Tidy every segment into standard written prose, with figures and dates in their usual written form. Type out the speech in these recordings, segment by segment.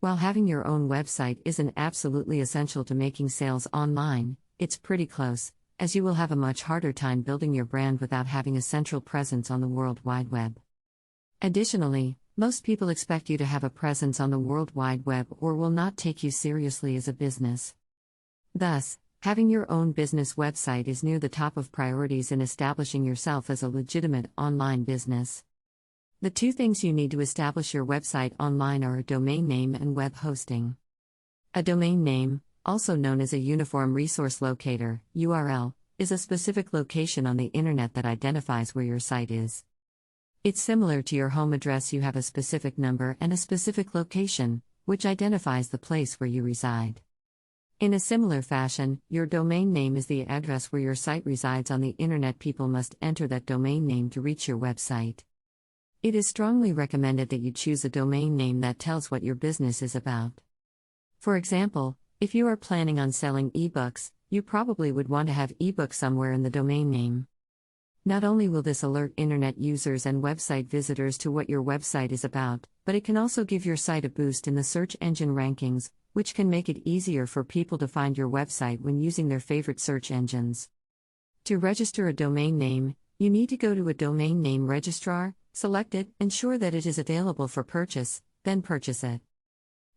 While having your own website isn't absolutely essential to making sales online, it's pretty close, as you will have a much harder time building your brand without having a central presence on the World Wide Web. Additionally, most people expect you to have a presence on the World Wide Web or will not take you seriously as a business. Thus, having your own business website is near the top of priorities in establishing yourself as a legitimate online business. The two things you need to establish your website online are a domain name and web hosting. A domain name, also known as a Uniform Resource Locator (URL), is a specific location on the internet that identifies where your site is. It's similar to your home address. You have a specific number and a specific location, which identifies the place where you reside. In a similar fashion, your domain name is the address where your site resides on the internet. People must enter that domain name to reach your website. It is strongly recommended that you choose a domain name that tells what your business is about. For example, if you are planning on selling ebooks, you probably would want to have ebook somewhere in the domain name. Not only will this alert internet users and website visitors to what your website is about, but it can also give your site a boost in the search engine rankings, which can make it easier for people to find your website when using their favorite search engines. To register a domain name, you need to go to a domain name registrar, select it, ensure that it is available for purchase, then purchase it.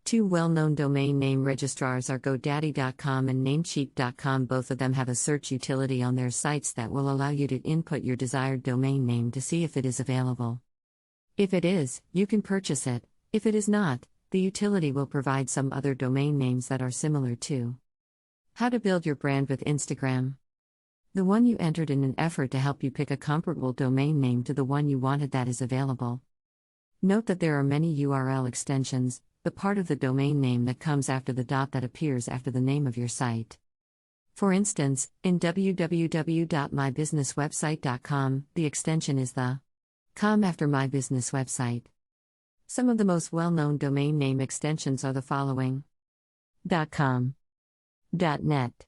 Two well-known domain name registrars are GoDaddy.com and Namecheap.com. Both of them have a search utility on their sites that will allow you to input your desired domain name to see if it is available. If it is, you can purchase it. If it is not, the utility will provide some other domain names that are similar too. How to build your brand with Instagram. The one you entered in an effort to help you pick a comparable domain name to the one you wanted that is available. Note that there are many URL extensions, the part of the domain name that comes after the dot that appears after the name of your site. For instance, in www.mybusinesswebsite.com, the extension is the .com after My Business Website. Some of the most well-known domain name extensions are the following: .com, .net,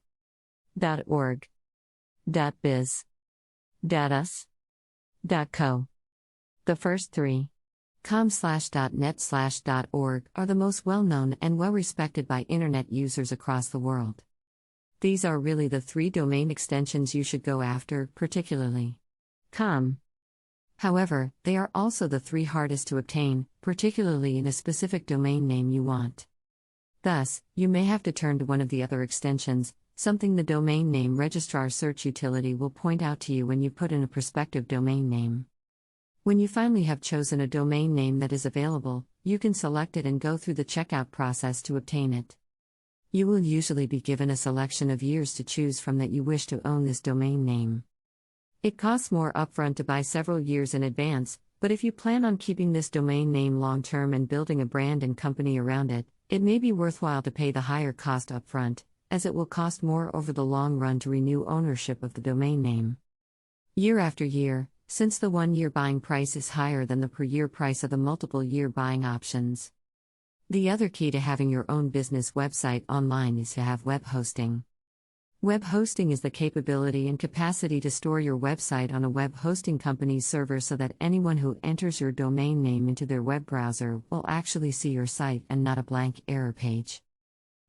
.org, .biz, .us, .co. The first three, .com/.net/.org, are the most well-known and well-respected by internet users across the world. These are really the three domain extensions you should go after, particularly .com. However, they are also the three hardest to obtain, particularly in a specific domain name you want. Thus, you may have to turn to one of the other extensions, something the domain name registrar search utility will point out to you when you put in a prospective domain name. When you finally have chosen a domain name that is available, you can select it and go through the checkout process to obtain it. You will usually be given a selection of years to choose from that you wish to own this domain name. It costs more upfront to buy several years in advance, but if you plan on keeping this domain name long-term and building a brand and company around it, it may be worthwhile to pay the higher cost upfront, as it will cost more over the long run to renew ownership of the domain name. Year after year, since the one-year buying price is higher than the per-year price of the multiple-year buying options. The other key to having your own business website online is to have web hosting. Web hosting is the capability and capacity to store your website on a web hosting company's server so that anyone who enters your domain name into their web browser will actually see your site and not a blank error page.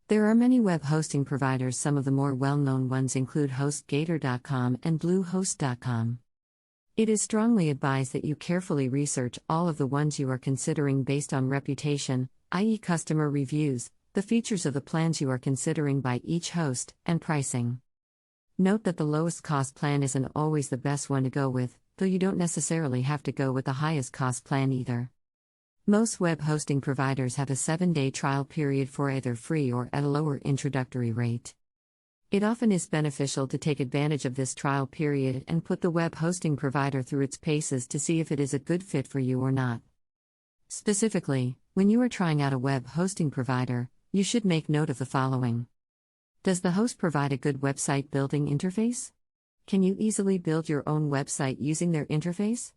There are many web hosting providers. Some of the more well-known ones include HostGator.com and Bluehost.com. It is strongly advised that you carefully research all of the ones you are considering based on reputation, i.e., customer reviews, the features of the plans you are considering by each host, and pricing. Note that the lowest cost plan isn't always the best one to go with, though you don't necessarily have to go with the highest cost plan either. Most web hosting providers have a 7-day trial period for either free or at a lower introductory rate. It often is beneficial to take advantage of this trial period and put the web hosting provider through its paces to see if it is a good fit for you or not. Specifically, when you are trying out a web hosting provider, you should make note of the following. Does the host provide a good website building interface? Can you easily build your own website using their interface?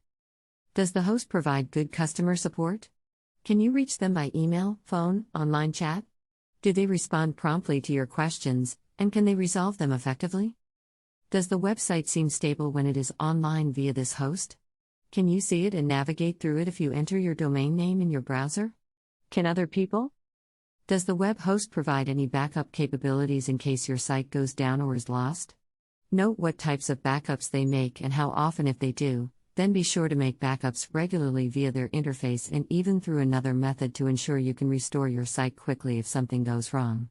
Does the host provide good customer support? Can you reach them by email, phone, online chat? Do they respond promptly to your questions, and can they resolve them effectively? Does the website seem stable when it is online via this host? Can you see it and navigate through it if you enter your domain name in your browser? Can other people Does the web host provide any backup capabilities in case your site goes down or is lost? Note what types of backups they make and how often if they do, then be sure to make backups regularly via their interface and even through another method to ensure you can restore your site quickly if something goes wrong.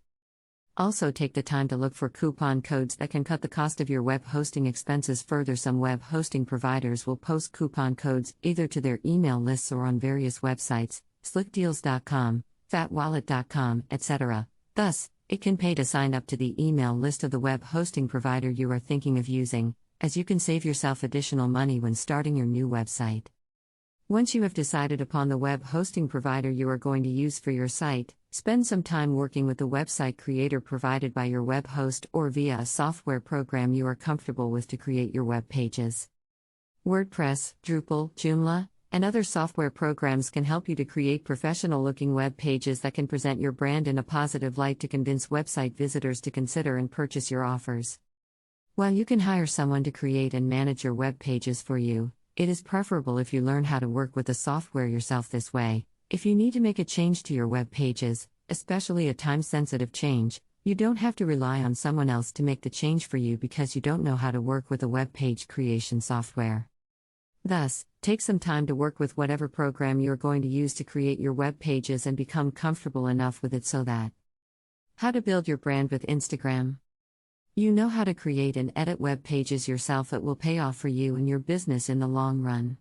Also take the time to look for coupon codes that can cut the cost of your web hosting expenses further. Some web hosting providers will post coupon codes either to their email lists or on various websites, slickdeals.com, fatwallet.com, etc. Thus, it can pay to sign up to the email list of the web hosting provider you are thinking of using, as you can save yourself additional money when starting your new website. Once you have decided upon the web hosting provider you are going to use for your site, spend some time working with the website creator provided by your web host or via a software program you are comfortable with to create your web pages. WordPress, Drupal, Joomla, and other software programs can help you to create professional-looking web pages that can present your brand in a positive light to convince website visitors to consider and purchase your offers. While you can hire someone to create and manage your web pages for you, it is preferable if you learn how to work with the software yourself this way. If you need to make a change to your web pages, especially a time-sensitive change, you don't have to rely on someone else to make the change for you because you don't know how to work with a web page creation software. Thus, take some time to work with whatever program you are going to use to create your web pages and become comfortable enough with it so that. How to build your brand with Instagram. You know how to create and edit web pages yourself that will pay off for you and your business in the long run.